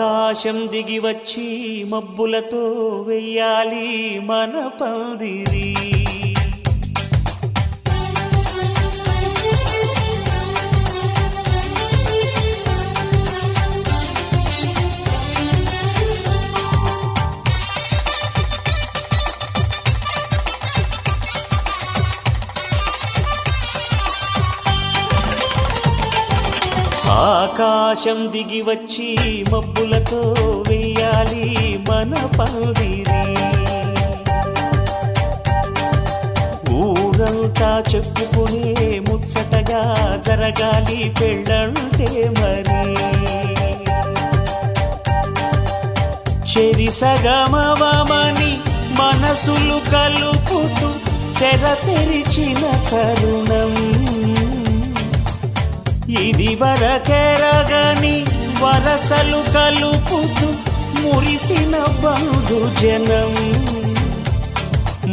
ఆకాశం దిగి వచ్చి మబ్బులతో వెయ్యాలి మన పందిరి. ఆకాశం దిగి వచ్చి మబ్బులతో వెయ్యాలి మన పందిరి. ఊరంతా చెప్పుకునే ముచ్చటగా జరగాలి పెళ్ళంటే మరి. చెరిసగమవమని మనసులు కలుపుతూ తెర తెరిచిన తరుణం. ఇది వరకెరగని వరసలు కలుపుతూ మురిసిన బంధు జనం.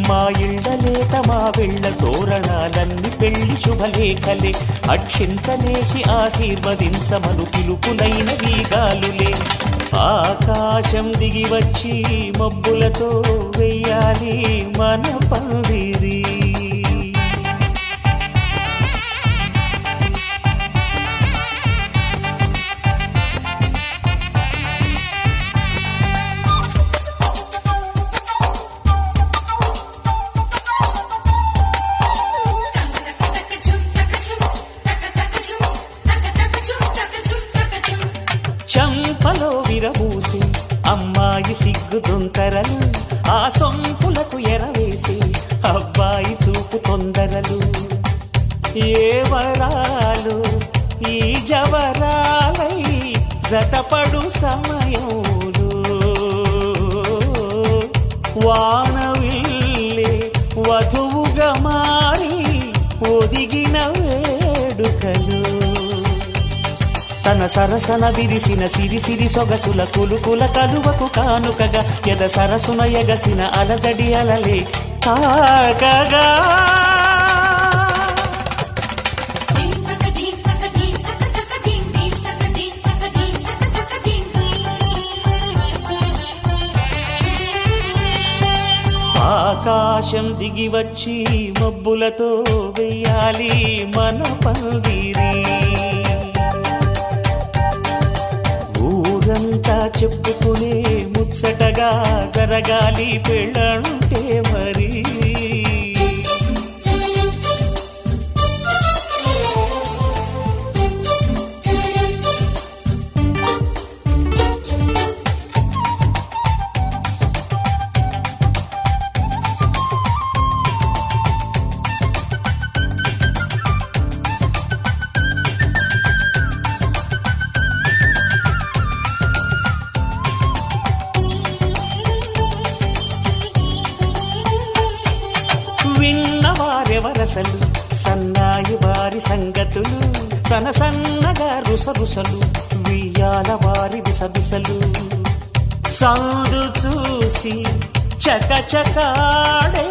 మా ఇళ్ళలేత మా వెళ్ళ తోరణాలన్నీ పెళ్లి శుభలేఖలే. అక్షింతలేసి ఆశీర్వదించమను పిలుపులైన వీగాలులే. ఆకాశం దిగి వచ్చి మబ్బులతో వెయ్యాలి మన పందిరి. చంపలో విరబూసి అమ్మాయి సిగ్గు దొంతరలు. ఆ సొంపులకు ఎరవేసి అబ్బాయి చూపు తొందరలు. ఏ వరాలు ఈ జవరాలై జతపడు సమయంలో. వానవిల్లే వధువుగా మారి ఒదిగిన వేడుకలు. తన సరసన విరిసిన సిరిసిరి సొగసుల కులుకుల కలువకు కానుకగా ఎద సరసున ఎగసిన అలజడి అలలే తాకగా. ఆకాశం దిగి వచ్చి మబ్బులతో వెయ్యాలి మన పందిరి. ఊరంతా చెప్పుకునే ముచ్చటగా జరగాలి పెళ్ళంటే మరి. విన్నవారెవరసలు సన్నాయి వారి సంగతులు. సనసన్నగా రుసరుసలు వియ్యాల వారి విసబిసలు. సందు చూసి చకచకాడే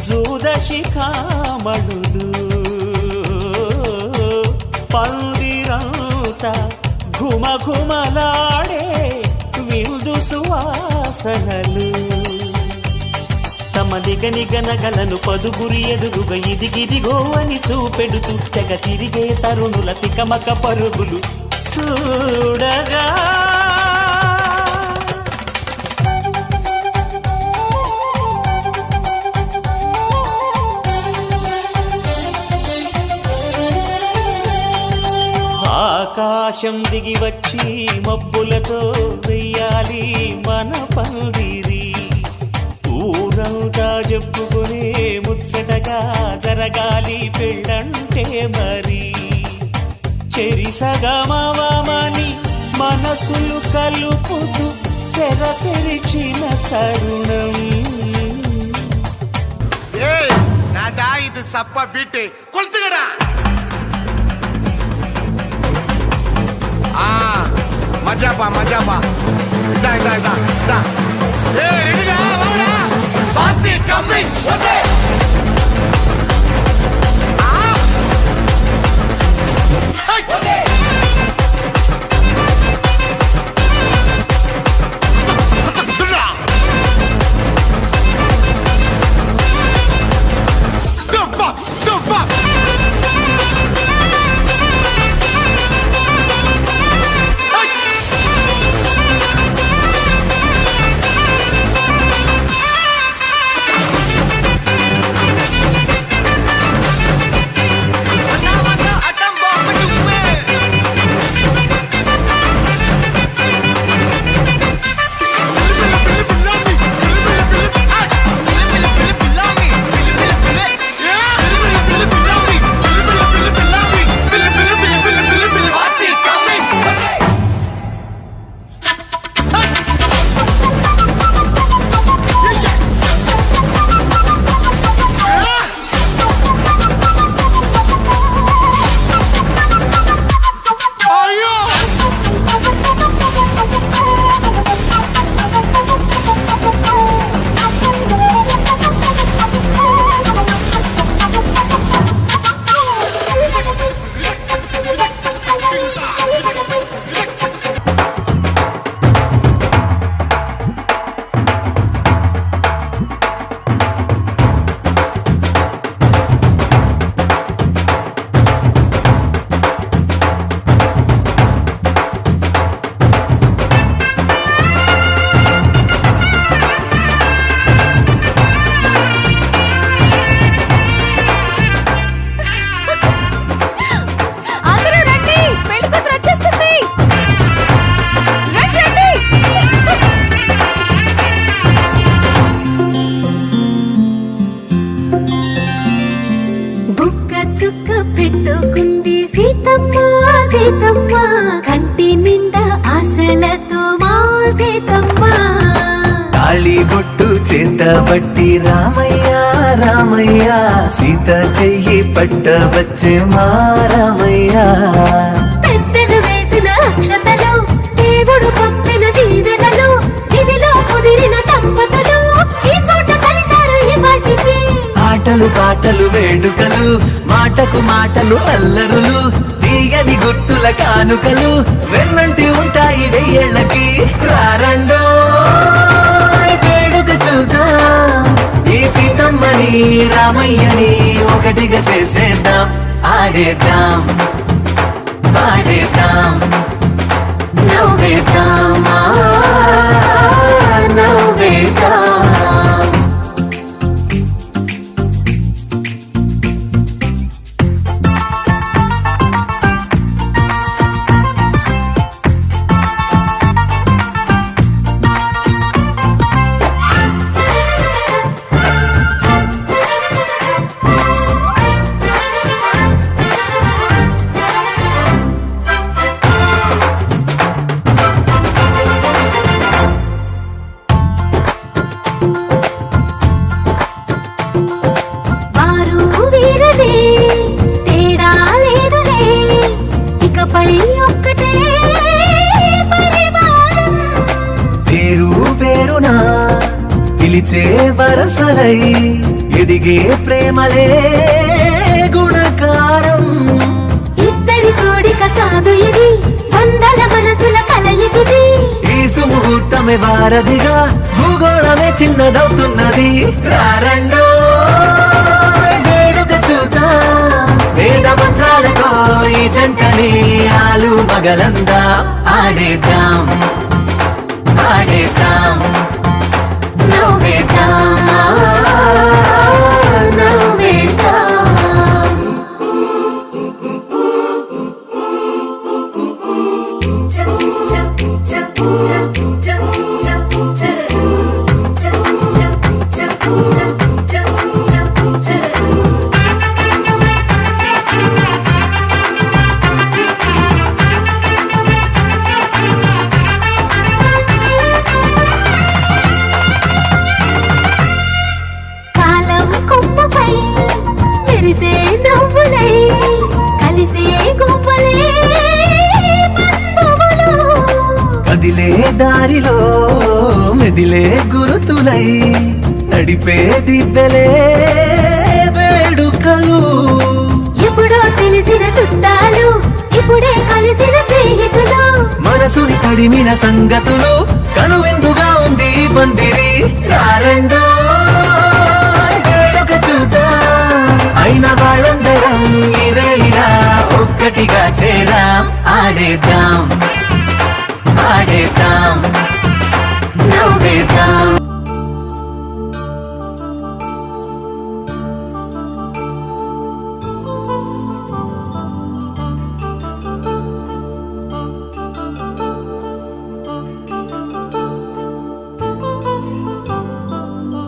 జూదశిఖామణులు. పందిరంతా ఘుమఘుమలాడే విందు సువాసనలు. తమ నిగనిగనగలను పదుగురి ఎదురుగా ఇదిగిదిగో అని చూపెడుతూ తెగ తిరిగే తరుణుల తికమక పరుగులు చూడగా. ఆకాశం దిగి వచ్చి మబ్బులతో వెయ్యాలి మన పందిరి. ఊరంతా చెప్పుకునే ముచ్చటగా జరగాలి పెళ్ళంటే మరి. చెరిసగమవమని మనసులు కలుపుతూ తెర తెరిచిన తరుణం. ఇది సప్ప బీటే కొల్తుగడా. మజాబా మజాబా దా దా దా దా. ఏ రెడీగా వాడా పార్టీ కమింగ్ ఓకే. సీతమ్మ తాళి బొట్టు చేతబట్టి రామయ్య రామయ్య సీత చెయ్యి పట్టవచ్చే మా రామయ్య పెద్దలు వేసిన అక్షతలు దేవుడు పంపిన దీవెనలు దివిలో కుదిరిన దంపతులు ఈ చోట కలిశారు ఈ వాటికి ఆటలు పాటలు వేడుకలు మాటకు మాటలు అల్లరులు తీయని గుర్తుల కానుకలు వెన్నంటి ఉంటాయి వెయ్యేళ్ళకి రారండో వేడుక చూద్దాం ఈ సీతమ్మని రామయ్యని ఒకటిగా చేసేద్దాం ఆడేద్దాం పాడేద్దాం నవ్వేద్దాం నవ్వేద్దాం వారు వీరనే తేడా లేదులే ఇకపై ఒక్కటే పరివారం పేరు పేరునా పిలిచే వరసలై ఎదిగే ప్రేమలే గుణకారం ఇద్దరి కోడిక కాదు ఇది వందల మనసుల కలయికిది ఈ సుముహూర్తమే వారధిగా భూగోళమే చిన్నదవుతున్నది రారండో వేడుక చూద్దాం వేద మంత్రాలతో ఈ జంటని ఆలు మగలందా ఆడేద్దాం ఆడేద్దాం నవ్వేద్దాం నవ్వేద్దాం కాలం కొమ్మపై మెరిసే నవ్వులై కలిసే గువ్వలే బంధువులు కదిలే దారిలో మెదిలే గురుతులై నడిపే దిబ్బెలే వేడుకలు ఎప్పుడో తెలిసిన చుట్టాలు ఇప్పుడే కలిసిన స్నేహితులు మనసుని తడిమిన సంగతులు కనువిందుగా ఉంది ఈ పందిరి రారండో వేడుక చూద్దాం అయిన వాళ్ళందరం ఈ వేళ ఒక్కటిగా చేరాం ఆడేద్దాం ఆడేద్దాం నవ్వేద్దాం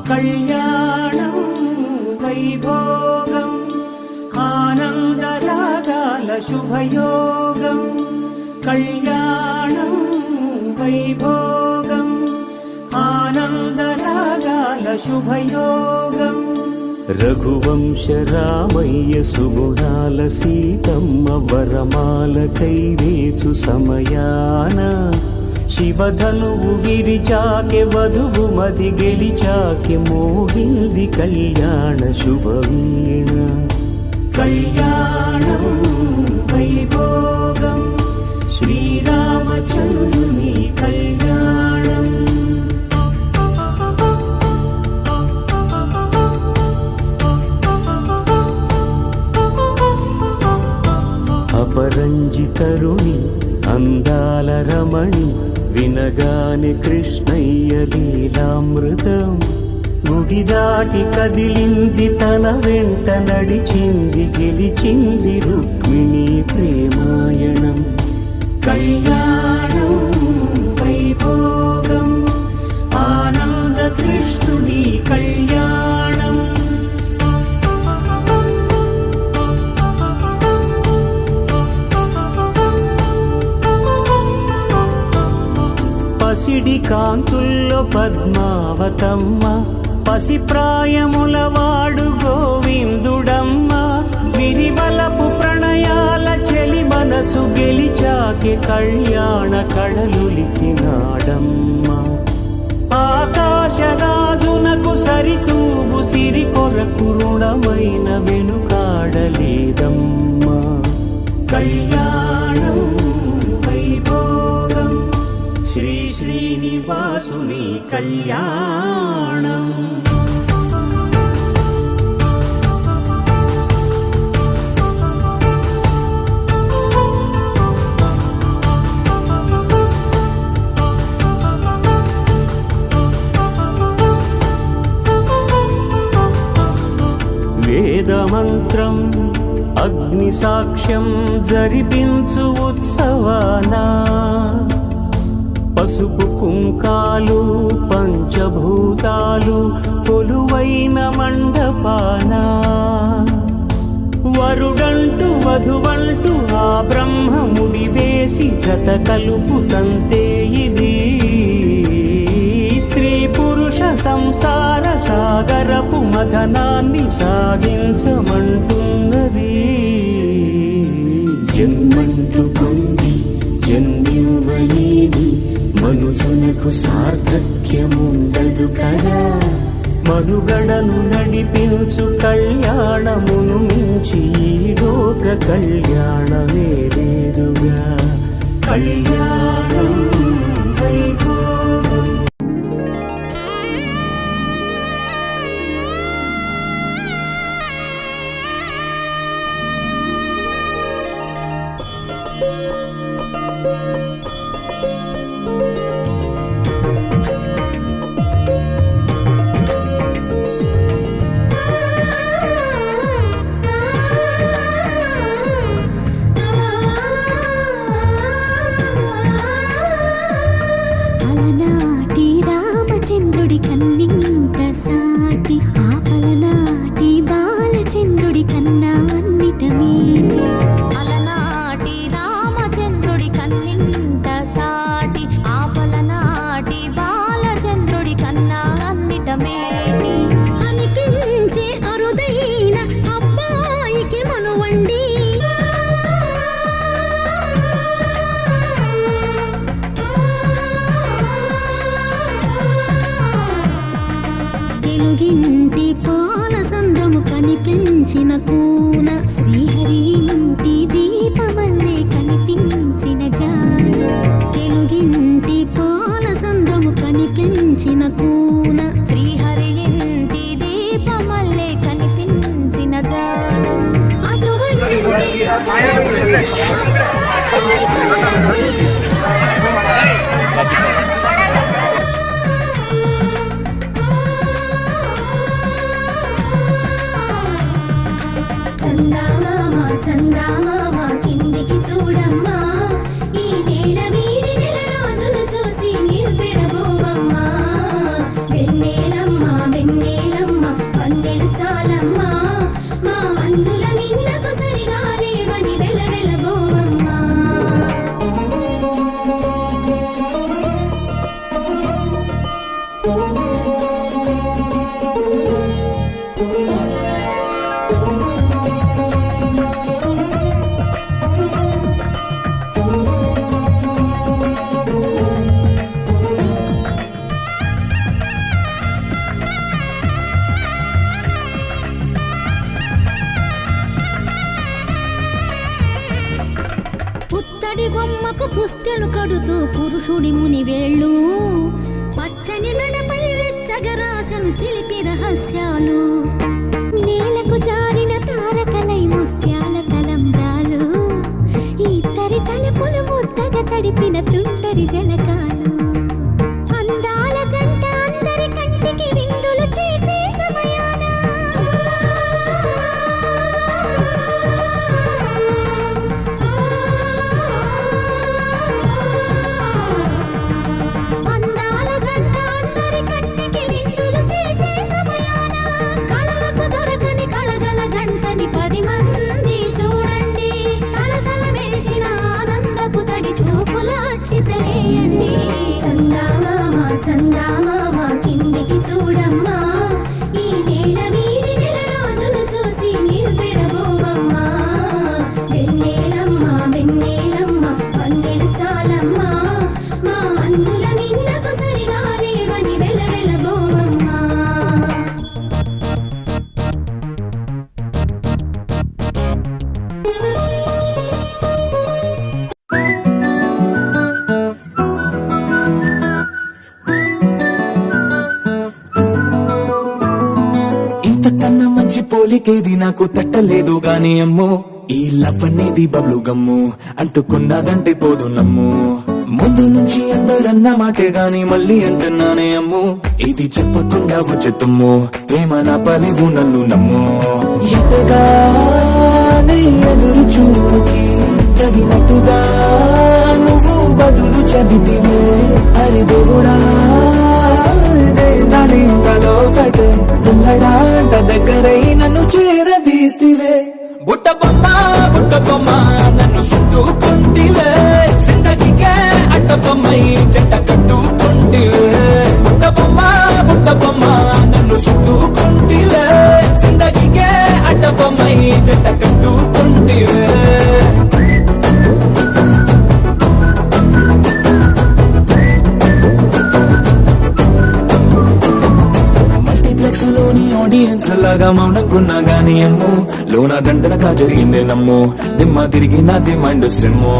కళ్యాణం వైభోగం ఆనందరాగాల శుభయోగం కళ్యాణం వైభోగం ఆనందరాగాల శుభయోగం రఘువంశ రామయ్య సుగుణాల సీతమ్మ వరమాల కైవేచు సమయాన శివధనువు విరిచాకె వధువు మది గెలిచాకె మోగింది కళ్యాణ శుభవీణ కళ్యాణం వైభోగం శ్రీరామచంద్రుని కళ్యాణం అపరంజి తరుణి అందాల రమణి వినగానే కృష్ణయ్య లీలామృతం గుడి దాటి కదిలింది తన వెంట నడిచింది గెలిచింది రుక్మిణి ప్రేమాయణం కళ్యాణం వైభోగం ఆనంద కృష్ణుని కళ్యాణం పసిడి కాంతుల్లో పద్మావతమ్మ, పసిప్రాయముల వాడు గోవిందుడమ్మ, విరివలపు ప్రణయాల చెలి మనసు గెలిచాకే కళ్యాణ కళలులికినాడమ్మ. ఆకాశరాజునకు సరితూగు సిరి కొరకు రుణమైన వెనుకాడలేదమ్మా. కళ్యాణం వైభోగం శ్రీ శ్రీనివాసుని కళ్యాణం. వేదమంత్రం అగ్ని సాక్ష్యం జరిపించు ఉత్సవానా, పసుపు కుంకాలు పంచభూతాలు కొలువైన మండపానా, వరుడంటూ వధువంటూ ఆ బ్రహ్మముడి వేసి జత కలుపు తంతే ఇది. స్త్రీ పురుష సంసార సాగరపు మథనాన్ని సాగించమంటున్నది. జన్మంటూ పొంది జన్మివ్వలేని మనుజునకు సార్థక్యముండదు కదా. మనుగడను నడిపించు కళ్యాణమును మించి ఈ లోక కళ్యాణమే లేదుగా. కళ్యాణం వైభోగం. అలనాటి రామచంద్రుడి కన్నింత సాటి, ఆపలనాటి బాలచంద్రుడి కన్నా అన్నిట మీటి. అలనాటి రామచంద్రుడి కన్నింత సాటి, ఆపలనాటి బాలచంద్రుడి కన్నా అన్నిట మేటి. అనిపించే అరుదైన అబ్బాయికి మనువండి, తెలుగింటి పాల సంద్రము కనిపించిన కూన, శ్రీహరి ఇంటి దీపమల్లే కనిపించిన జాన. తెలుగింటి పాల సంద్రము కనిపించిన కూన, శ్రీహరి ఇంటి దీపమల్లే కనిపించిన జాన. అటువంటి చందామామ చందామామ కిందికి చూడమ్మా, ఈ నేల వీడి నెల రోజులు చూసి నివ్వెరబోవమ్మా. వెన్నెలమ్మ వెన్నెలమ్మ వన్నెలు చాలమ్మా, మా అన్నుల మిన్నకు సరిగా లేవని వెలవెలబోవమ్మా. పుత్తడి బొమ్మకు పుస్తెలు కడుతూ పురుషుడి ముని వేళ్ళు, పచ్చని మెడపై వెచ్చగరాసను చిలిపి రహస్యాలు. నేలకు జారిన తారకలై ముత్యాల తలంబ్రాలు, ఇద్దరి తలుపులు ముద్దగా తడిపిన తుంటరి జలకాలు. అందాల జంట అందరి కంటికి విందులు చేసే సమయాన, అందాల జంట అందరి కంటికి విందులు చేసే సమయాన, కళలకు దొరకని కళగల జంటని 10 మంది చూడండి. తల తల మెరిసిన ఆనందపు తడి చూపుల అక్షితలేయండి. చందమామ కిందికి చూడమ్మా ఈ నేల వీధి నెల రోజులు చూసి నివ్వెరబోవమ్మా వెన్నెలమ్మ వెన్నెలమ్మ వన్నెలు చాలమ్మా మా అన్నుల మిన్నకు సరిగా లేవని వెలవెలబోవమ్మా ఇంతకన్నా మంచి పోలికేది నాకు తట్టలేదు గాని అమ్మో ఈ లవ్ అనేది బబ్లు గమ్ము అంటుకున్నదంటే పోదు నమ్ము ముందు నుంచి అందరన్న మాటే గాని మళ్ళీ అంటున్నానే అమ్ము ఇది చెప్పకుండా వచ్చెత్తుమ్ము ప్రేమ నా పలివు నన్ను నమ్ము ఎటగానే ఎదురు చూపుకి తగినట్టుగా నువ్వు బదులు చెబితివే అరి దేవుడా లోపటే పిల్లడాంట దగ్గరై నన్ను చేరదీస్తివే బుట్ట బొమ్మ నన్ను చుట్టుకుంటివే జిందగీకే అట్ట బొమ్మై జంట కట్టుకుంటివే బుట్ట బొమ్మ నన్ను చుట్టుకుంటివే జిందగీకే అట్ట బొమ్మై జంట కట్టుకుంటివే లోని ఆడియన్స్ లాగా మౌనంకున్నా గానీ అమ్ము లోన గంటనగా జరిగింది నమ్ము దిమ్మ తిరిగి నాది మైండ్ సిమ్ము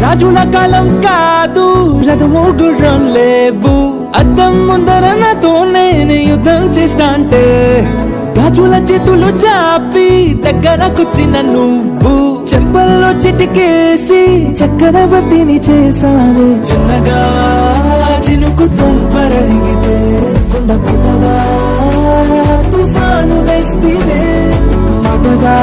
రాజుల కాలం కాదు రథము గుర్రం లేవు అద్దం ముందర నాతో నేను యుద్ధం చేస్తా అంటే గాజుల చేతులు చాపి దగ్గరకొచ్చిన నువ్వు చెంపల్లో చిటికేసి చక్రవర్తిని చేసావు చిన్నగా చినుకు తుంపరడిగితే కొండ పుట్టగా తుఫాను తెస్తే మటగా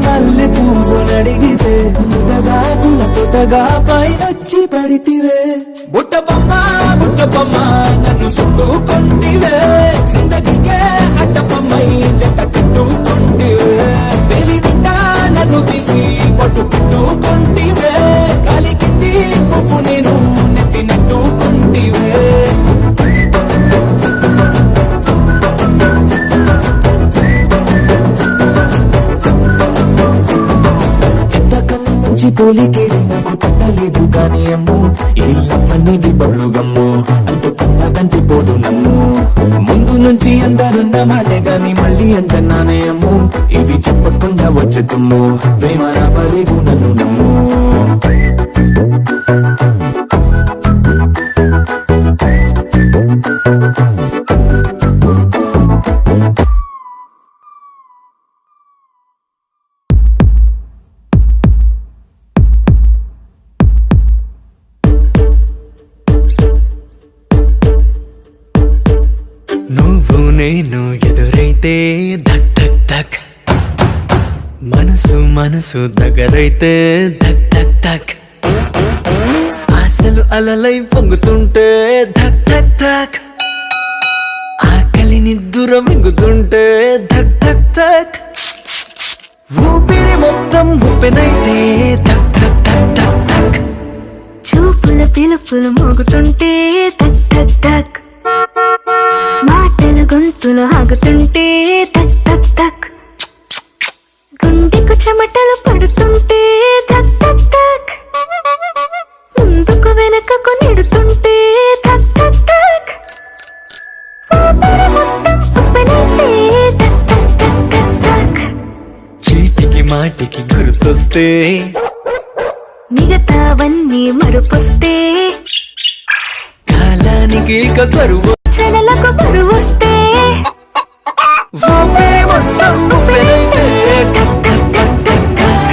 మల్లె పువ్వు నడిగితే ముదగా కుల తొటగా పైనొచ్చి పడితివే బుట్ట బొమ్మ నన్ను చుట్టుకుంటివే జిందగీకే అట్ట బొమ్మై జంట కట్టుకుంటివే పెళ్లి నిండా నన్ను తీసి పట్టు పెట్టుకుంటివే కాలి కింది పువ్వు నేను నెత్తి నెట్టుకుంటివే పోలికేది నాకు తట్టలేదు గాని అమ్ము ఈ లవ్ అనేది బబ్లు గమ్ము అంటుకున్నదంటే పోదు నమ్ము ముందు నుంచి అందరున్న మాటే గాని మళ్ళీ అంటున్నానే అమ్ము ఇది చెప్పకుండా వచ్చెత్తుమ్ము ప్రేమ నా పలివు నన్ను నమ్ము నేను ఎదురైతే ధక్ ధక్ ధక్ మనసు దగ్గరైతే ధక్ ధక్ ధక్ ఆశలు అలలై పొంగుతుంటే ధక్ ధక్ ధక్ ఆకలి నిద్దుర మింగుతుంటే ధక్ ధక్ ధక్ ఊపిరి మొత్తం ఉప్పెనైతే ధక్ ధక్ ధక్ ధక్ ధక్ చూపుల పిలుపులు మోగుతుంటే ధక్ ధక్ ధక్ మాటల గొంతులు ఆగుతుంటే ధక్ ధక్ ధక్ గుండెకు చెమటలు పడుతుంటే ధక్ ధక్ ధక్ ముందుకు వెనకకు నెడుతుంటే ధక్ ధక్ ధక్ ఊపిరి మొత్తం ఉప్పెనైతే ధక్ ధక్ ధక్ ధక్ ధక్ చీటికి మాటికి గుర్తొస్తే మిగతావన్నీ మరుపొస్తే కాలానికి కరువు చెనలకు బరువొస్తే ఊపిరి మొత్తం ఉప్పెనైతే ధక్ ధక్ ధక్ ధక్ ధక్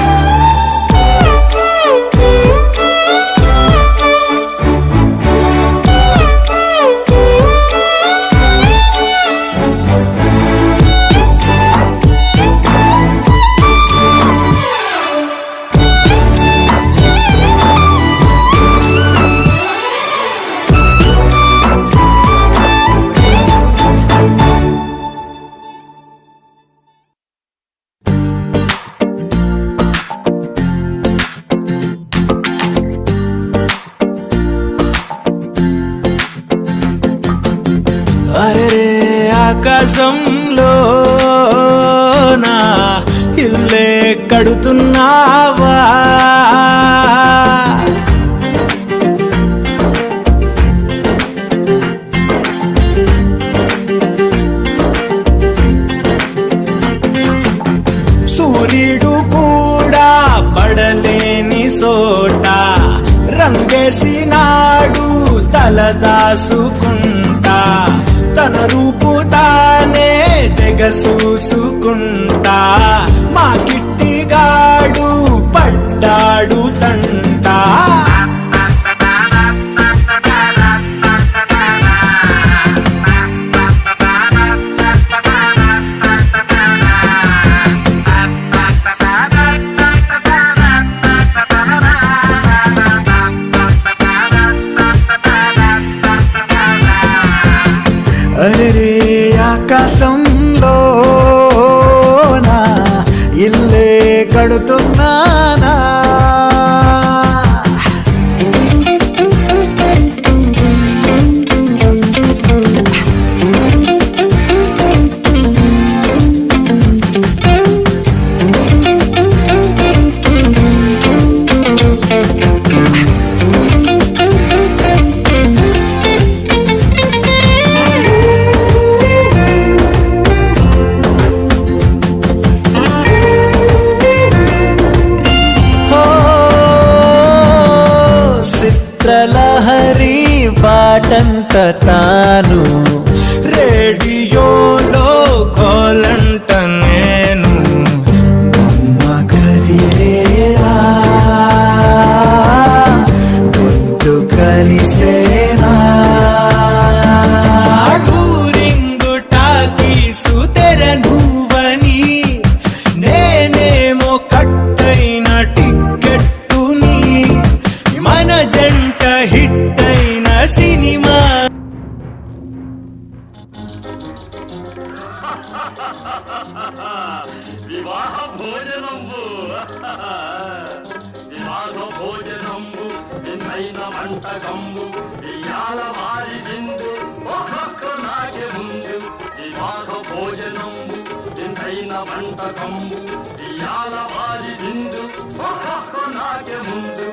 ఆకాశంలో నా ఇల్లే కడుతున్నావా సూర్యుడు కూడా పడలేని సోట రంగేసినాడు తలదాసుకుంటా తన రూపు తానే తెగ చూసుకుంటా మా కిట్టిగాడు పడ్డాడు తంటా అరే ఆకాశంలో నా ఇల్లే కడుతున్నానా చిత్రలహరి పాటంత తాను రేడియోలో కోలంట నేను బొమ్మ కదిలేరా గొంతు కలిసేనా టూరింగు టాకీసు తెర నువ్వని నేనేమో కట్టైన టిక్కెట్టుని మన జంట హిట్ అయిన సినిమా వివాహ భోజనంబు వివాహ భోజనంబు విందైన వంటకంబు ఇయాల వారి విందు ఒక్కొక్క నాకే ముందు వివాహ భోజనంబు విందైన వంటకంబు ఇయాల వారి విందు ఒక్కొక్క నాకే ముందు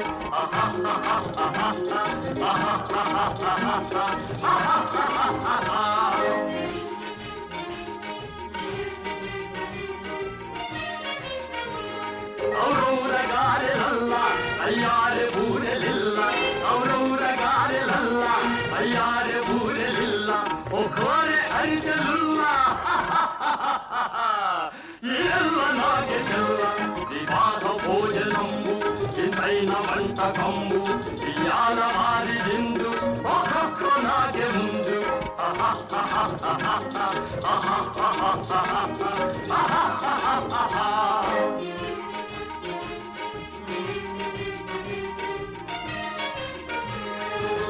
ఔరౌరగారెలల్ల అయ్యారె బూరెలిల్ల ఔరౌరగారెలల్ల అయ్యారె బూరెలిల్ల ఒకోరె అరిచెలుల్ల ఎల్ల నాగే చెల్ల వివాహ భోజనంబు ఇంతైన వంటకంబు ఇయాల వారి విందు ఒక్కొక్క నాగే ముందు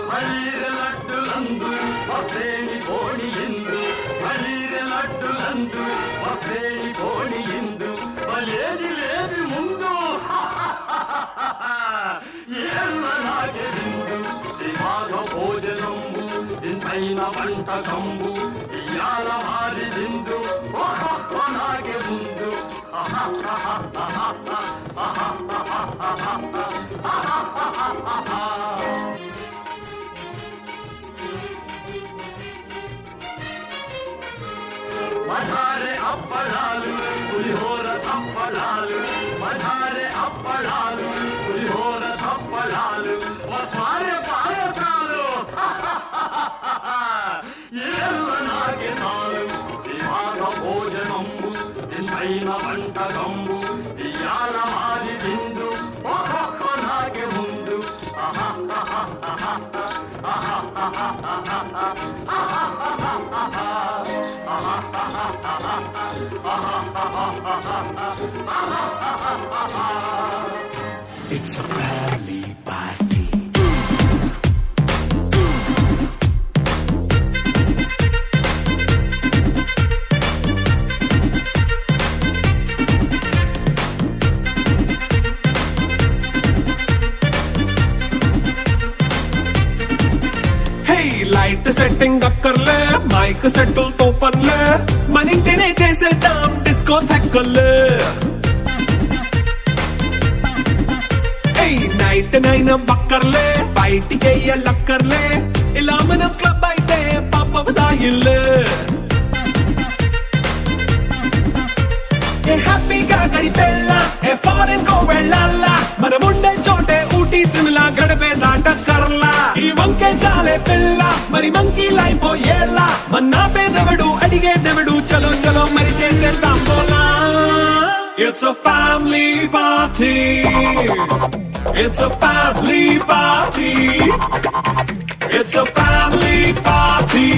మలీరె లడ్డులందు మఫేని కోణియిందు మలీరె లడ్డులందు మఫేని కోణియిందు మలేది లేది ముందు ఏళ్ళ నాగే విందు వివాహ భోజనంబు ఇంతైన వంటకంబు ఇయాల వారి విందు ఒక్కొక్క నాగే ముందు మధారే అప్పడాలు పులిహోర తప్పడాలు మధారే అప్పడాలు పులిహోర తప్పడాలు మధారే పాయసాలు ఏళ్ళ నాగే నాలు వివాహ భోజనంబు ఇంతైన వంటకంబు ఇయాల వారి విందు ఒక్కొక్క నాగే ముందు It's a family party. Light setting అక్కర్లే మా మైక్ సెట్టులతో పనులే మన ఇంటినే చేసేద్దాం డిస్కో థెక్కలే నైట్ నైన్ బక్కర్లే బయటికెయ్యలక్కర్లే ఇలా మనం క్లబ్ అయితే పాపదాయిల్లే ఏ హ్యాపీగా గడిపెళ్ళా ఏ ఫారెన్ కో వెళ్ళాలా మనం ఉండే చోటే ఊటీ సిమ్లా గడిపే దాటక్కర్లా ఈ వంకే చాలే పిల్ల మరి మంకీ లైపోయేలా మన్నా పేదవడు అడిగేదెవడు చలో చలో మరి చేసేద్దాం బోలా It's a family party. It's a family party. It's a family party.